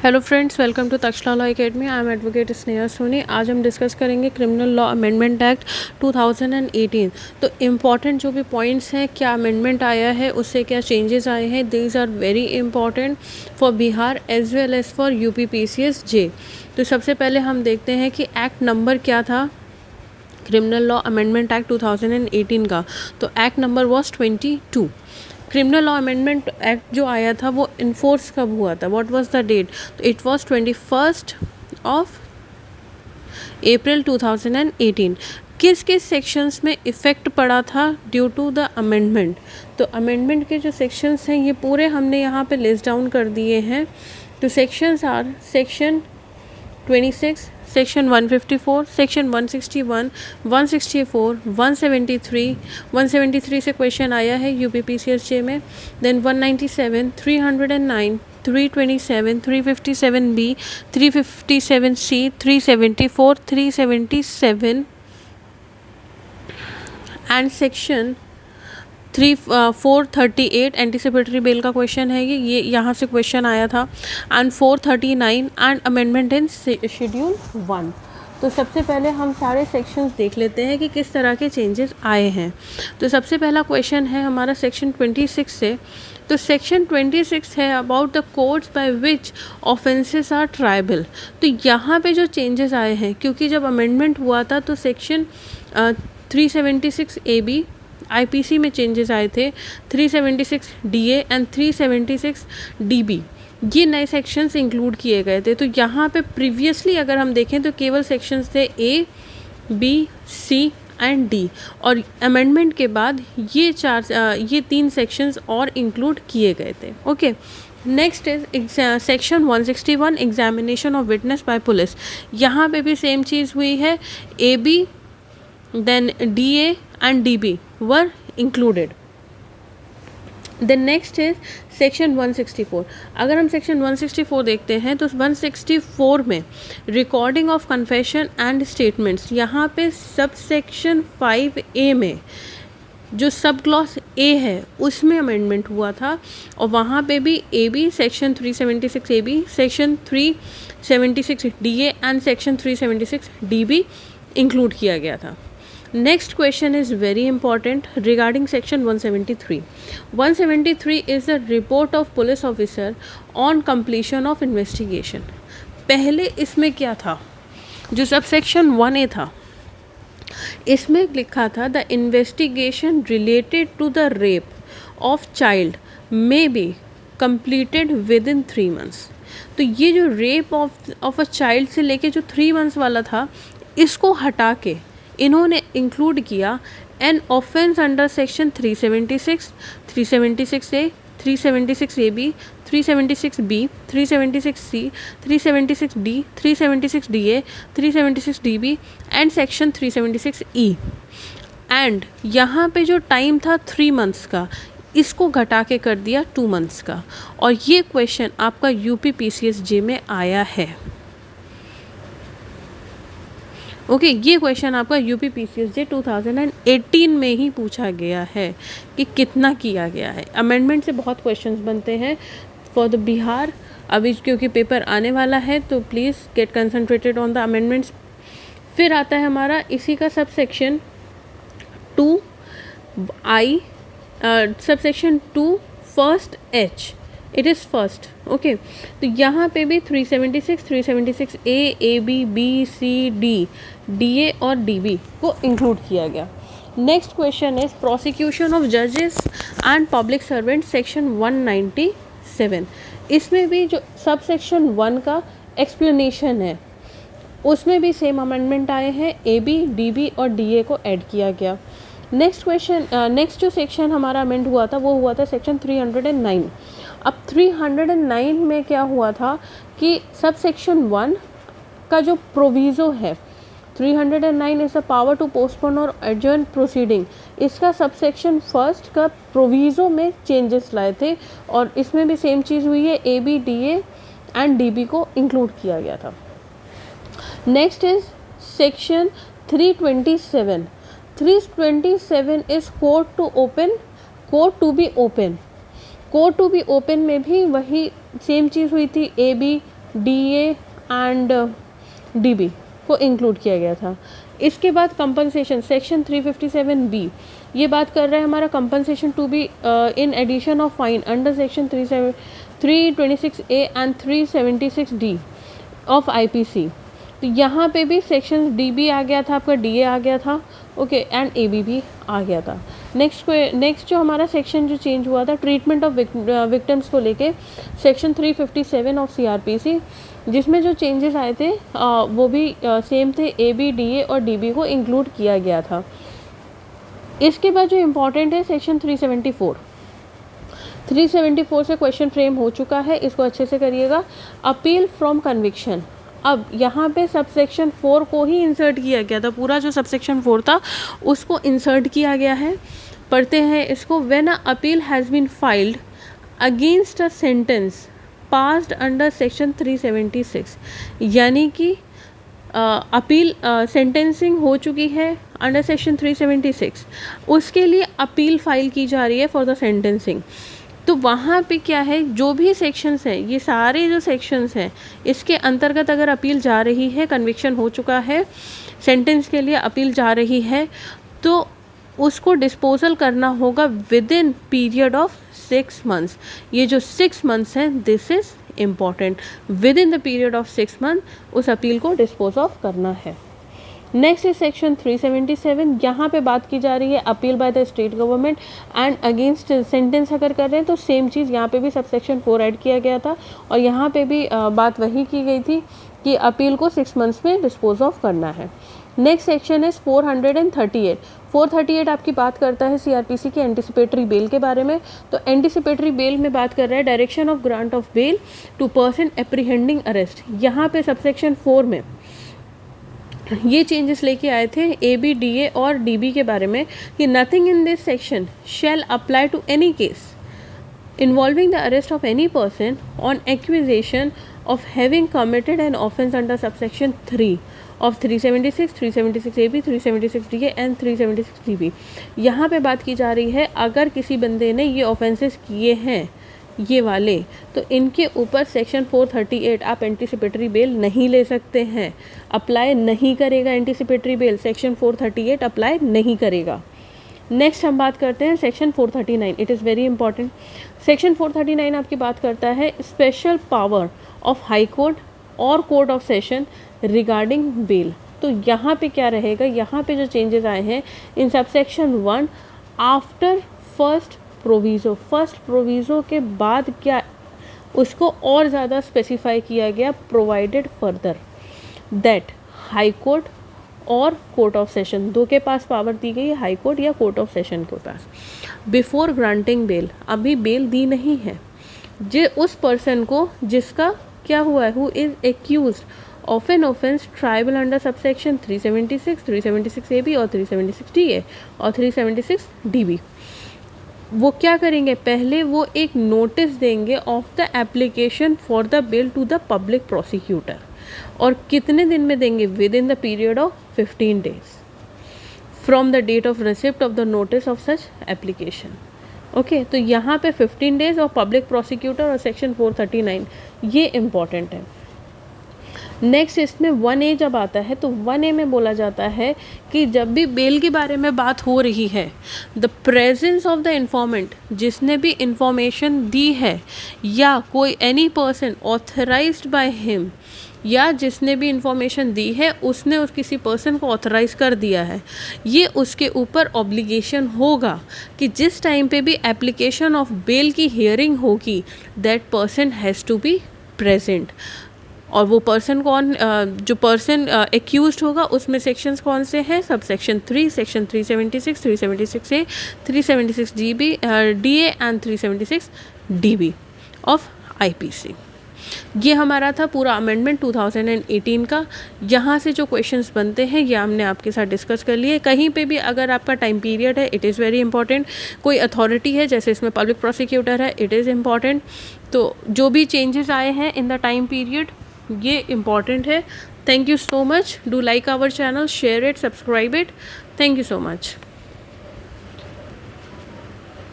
Hello friends, welcome to Takshala law academy. I am advocate Sneha Soni. आज हम discuss करेंगे criminal law amendment act 2018। तो important जो भी पॉइंट्स हैं, क्या अमेंडमेंट आया है, उससे क्या चेंजेस आए हैं, these are very important for Bihar as well as for UP PCS J. तो सबसे पहले हम देखते हैं कि एक्ट नंबर क्या था क्रिमिनल लॉ अमेंडमेंट एक्ट 2018 का। तो act number was 22। Criminal law amendment act जो आया था वो इन्फोर्स कब हुआ था, व्हाट वाज द डेट? तो इट वाज 21 ऑफ अप्रैल 2018। किस किस सेक्शंस में इफ़ेक्ट पड़ा था ड्यू टू द अमेंडमेंट? तो अमेंडमेंट के जो सेक्शंस हैं ये पूरे हमने यहाँ पे लिस्ट डाउन कर दिए हैं। तो sections are section 26, section 154, section 161, 164, 173, 173 से क्वेश्चन आया है यूपी पीसीएसजे में। Then 197, 309, 327, 357B, 357C, 374, 377 and section 438 anticipatory bail का क्वेश्चन है ये यहाँ से क्वेश्चन आया था। And 439 and amendment in schedule 1। तो सबसे पहले हम सारे सेक्शंस देख लेते हैं कि किस तरह के चेंजेस आए हैं। तो सबसे पहला क्वेश्चन है हमारा सेक्शन 26 से। तो सेक्शन 26 है about the codes by which offences are triable. तो यहाँ पे जो चेंजेस आए हैं, क्योंकि जब अमेंडमेंट हुआ था तो सेक्शन 376 AB आईपीसी में चेंजेस आए थे, 376 DA एंड 376 DB, ये नए सेक्शंस इंक्लूड किए गए थे। तो यहाँ पे प्रीवियसली अगर हम देखें तो केवल सेक्शंस थे A, B, C and D, और अमेंडमेंट के बाद ये 3 सेक्शंस और इंक्लूड किए गए थे। Okay, next is section 161 examination of witness bye police. यहाँ पे भी सेम चीज़ हुई है, AB then DA and DB were included. The next is section 164। अगर हम section 164 देखते हैं तो 164 में recording of confession and statements, यहाँ पे सब सेक्शन 5A में जो सब क्लॉज A है उसमें अमेंडमेंट हुआ था, और वहाँ पे भी AB section 376 AB, section 376 DA and section 376 DB include किया गया था। Next question is very important regarding section 173. 173 is the report of police officer on completion of investigation. पहले इसमें क्या था, जो सब सेक्शन 1A था इसमें लिखा था the investigation related to the rape of child may be completed within 3 months। तो ये जो रेप ऑफ अ चाइल्ड से लेके जो 3 months वाला था, इसको हटा के इन्होंने इंक्लूड किया an offence under section 376, 376A, 376AB, 376B, 376C, 376D, 376DA, 376DB and section 376E। And यहाँ पे जो टाइम था 3 months का, इसको घटा के कर दिया 2 months का। और ये क्वेश्चन आपका यूपी पीसीएसजे में आया है। ओके, ये क्वेश्चन आपका यूपी पीसीएसजे 2018 में ही पूछा गया है कि कितना किया गया है। अमेंडमेंट से बहुत क्वेश्चंस बनते हैं फॉर द बिहार। अभी क्योंकि पेपर आने वाला है तो please get concentrated on the amendments. फिर आता है हमारा इसी का sub section 2I, sub section 2 first H, it is first. Okay, तो यहाँ पे भी 376, 376A, AB, B, C, D, DA और DB को इंक्लूड किया गया। Next question is prosecution of जजेस एंड पब्लिक सर्वेंट सेक्शन 197। इसमें भी जो सब सेक्शन 1 का एक्सप्लेनेशन है उसमें भी सेम अमेंडमेंट आए हैं, AB, DB और DA को ऐड किया गया। नेक्स्ट क्वेश्चन, नेक्स्ट जो सेक्शन हमारा अमेंड हुआ था वो हुआ था सेक्शन 309। अब 309 में क्या हुआ था कि सब सेक्शन 1 का जो प्रोविज़ो है, 309 is a power to postpone और एडजर्न प्रोसीडिंग, इसका सब सेक्शन फर्स्ट का प्रोविज़ो में चेंजेस लाए थे, और इसमें भी सेम चीज़ हुई है, AB, DA एंड DB को इंक्लूड किया गया था। Next is section 327। 327 is court to open, court to be open. Court to be open में भी वही सेम चीज़ हुई थी, AB, DA एंड DB को इंक्लूड किया गया था। इसके बाद कंपनसेशन सेक्शन 357B ये बात कर रहा है हमारा compensation to be in addition of fine under section 326A and 376D of IPC। तो यहाँ पे भी सेक्शन DB आ गया था, आपका DA आ गया था, ओके, एंड AB भी आ गया था। नेक्स्ट जो हमारा सेक्शन जो चेंज हुआ था ट्रीटमेंट ऑफ विक्टिम्स को लेके सेक्शन 357 ऑफ CRPC, जिसमें जो चेंजेस आए थे वो भी सेम थे, AB, DA और DB को इंक्लूड किया गया था। इसके बाद जो इम्पोर्टेंट है सेक्शन 374 से क्वेश्चन फ्रेम हो चुका है, इसको अच्छे से करिएगा। अपील फ्रॉम कन्विक्शन, अब यहाँ पे सबसेक्शन 4 को ही इंसर्ट किया गया था, पूरा जो सबसेक्शन 4 था उसको इंसर्ट किया गया है। पढ़ते हैं इसको। When a appeal has been filed against a sentence passed under section 376, यानी कि अपील सेंटेंसिंग हो चुकी है अंडर सेक्शन 376, उसके लिए अपील फाइल की जा रही है फॉर द सेंटेंसिंग। तो वहाँ पे क्या है, जो भी सेक्शंस हैं, ये सारे जो सेक्शंस हैं इसके अंतर्गत अगर अपील जा रही है, कन्विक्शन हो चुका है, सेंटेंस के लिए अपील जा रही है, तो उसको डिस्पोजल करना होगा with in period of 6 months. ये जो 6 मंथ्स हैं, this is important, with in the period of 6 month उस अपील को डिस्पोज ऑफ करना है। नेक्स्ट इज सेक्शन 377, यहाँ पे बात की जा रही है appeal by the state government and against sentence अगर कर रहे हैं तो सेम चीज़ यहाँ पे भी सबसेक्शन 4 ऐड किया गया था और यहाँ पे भी बात वही की गई थी कि अपील को 6 मंथ्स में डिस्पोज ऑफ करना है। नेक्स्ट सेक्शन इज 438 आपकी बात करता है CRPC के एंटिसिपेटरी बेल के बारे में। तो एंटिसिपेटरी बेल में बात कर रहा है direction of grant of bail to person apprehending arrest. यहाँ पे सबसेक्शन 4 में ये चेंजेस लेके आए थे AB, DA और DB के बारे में कि nothing in this section shall apply to any case involving the arrest of any person on accusation of having committed an offence under subsection 3 of 376, 376AB, 376DA and 376DB। यहाँ पे बात की जा रही है अगर किसी बंदे ने ये ऑफेंसेस किए हैं ये वाले, तो इनके ऊपर सेक्शन 438 आप एंटीसिपेटरी बेल नहीं ले सकते हैं, अप्लाई नहीं करेगा एंटीसिपेटरी बेल, सेक्शन 438 अप्लाई नहीं करेगा। नेक्स्ट हम बात करते हैं section 439, it is very important. Section 439 आपकी बात करता है special power of high court और court of session regarding bail. तो यहाँ पे क्या रहेगा, यहाँ पे जो चेंजेस आए हैं in subsection 1 after first proviso के बाद क्या उसको और ज़्यादा स्पेसिफाई किया गया, provided further that high court और कोर्ट ऑफ सेशन दो के पास पावर दी गई है, हाई कोर्ट या कोर्ट ऑफ सेशन के पास, बिफोर ग्रांटिंग बेल, अभी बेल दी नहीं है, उस पर्सन को जिसका क्या हुआ है, who is accused of an offence tribal under subsection 376, 376AB और 376DA और 376DB। वो क्या करेंगे, पहले वो एक नोटिस देंगे of the application for the bail to the public prosecutor, और कितने दिन में देंगे, within the period of 15 days from the date of receipt of the notice of such application. Okay, तो यहाँ पे 15 days और पब्लिक प्रोसिक्यूटर और सेक्शन 439 ये इम्पॉर्टेंट है। नेक्स्ट इसमें 1A जब आता है तो 1A में बोला जाता है कि जब भी बेल के बारे में बात हो रही है, the presence of the informant, जिसने भी इंफॉर्मेशन दी है या कोई any person authorised by him, या जिसने भी इंफॉर्मेशन दी है उसने उस किसी पर्सन को ऑथराइज कर दिया है, ये उसके ऊपर ऑब्लिगेशन होगा कि जिस टाइम पे भी एप्लीकेशन ऑफ बेल की हियरिंग होगी that person has to be present. और वो पर्सन कौन, जो पर्सन एक्यूज्ड होगा उसमें सेक्शंस कौन से हैं, sub section 3, section 376, 376A, 376DB, DA and 376DB of IPC। ये हमारा था पूरा अमेंडमेंट 2018 का। यहाँ से जो क्वेश्चंस बनते हैं ये हमने आपके साथ डिस्कस कर लिए। कहीं पे भी अगर आपका टाइम पीरियड है, इट इज़ वेरी इंपॉर्टेंट, कोई अथॉरिटी है जैसे इसमें पब्लिक प्रोसिक्यूटर है, इट इज़ इम्पॉर्टेंट। तो जो भी चेंजेस आए हैं इन द टाइम पीरियड ये इम्पॉर्टेंट है। Thank you so much, do like our channel, share it, subscribe it, thank you so much.